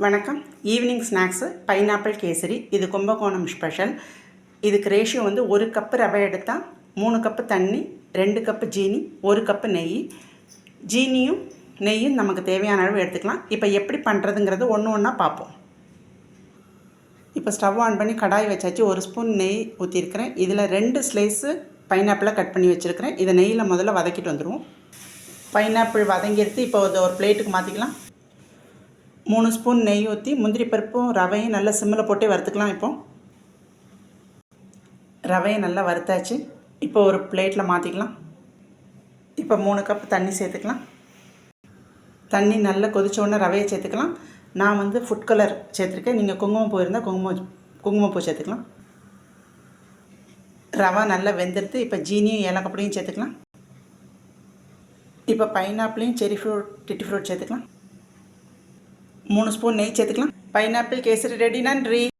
வணக்கம். Evening snacks pineapple kesari. இது Kumbakonam special. இதுக்கு ரேஷியோ வந்து 1 கப்பு ரவை எடுத்தால் 3 கப்பு தண்ணி, 2 கப்பு ஜீனி, 1 கப்பு நெய். ஜீனியும் நெய்யும் நமக்கு தேவையான அளவு எடுத்துக்கலாம். இப்போ எப்படி பண்ணுறதுங்கிறது ஒன்று ஒன்றா பார்ப்போம். இப்போ ஸ்டவ் ஆன் பண்ணி கடாய் வச்சாச்சு. 1 ஸ்பூன் நெய் ஊற்றிருக்கிறேன். இதில் 2 ஸ்லைஸு பைனாப்பிளை கட் பண்ணி வச்சுருக்கிறேன். இதை நெய்யில் முதல்ல வதக்கிட்டு வந்துடுவோம். பைனாப்பிள் வதங்கிடுத்து. இப்போ ஒரு பிளேட்டுக்கு மாற்றிக்கலாம். 3 ஸ்பூன் நெய் ஊற்றி முந்திரி பருப்பும் ரவையும் நல்லா சிம்மில் போட்டே வறுத்துக்கலாம். இப்போ ரவையை நல்லா வறுத்தாச்சு. இப்போ ஒரு பிளேட்டில் மாற்றிக்கலாம். இப்போ 3 கப் தண்ணி சேர்த்துக்கலாம். தண்ணி நல்லா கொதிச்சோடனே ரவையை சேர்த்துக்கலாம். நான் வந்து ஃபுட் கலர் சேர்த்துருக்கேன். நீங்கள் குங்குமப்பூ இருந்தால் குங்குமப்பூ சேர்த்துக்கலாம். ரவை நல்லா வெந்துடுத்து. இப்போ ஜீனியும் ஏலக்காய் பொடியும் சேர்த்துக்கலாம். இப்போ பைனாப்பிளையும் செரி ஃப்ரூட், டிட்டி ஃப்ரூட் சேர்த்துக்கலாம். 3 ஸ்பூன் நெய் சேர்த்துக்கலாம். Pineapple kesari ready. நன்றி.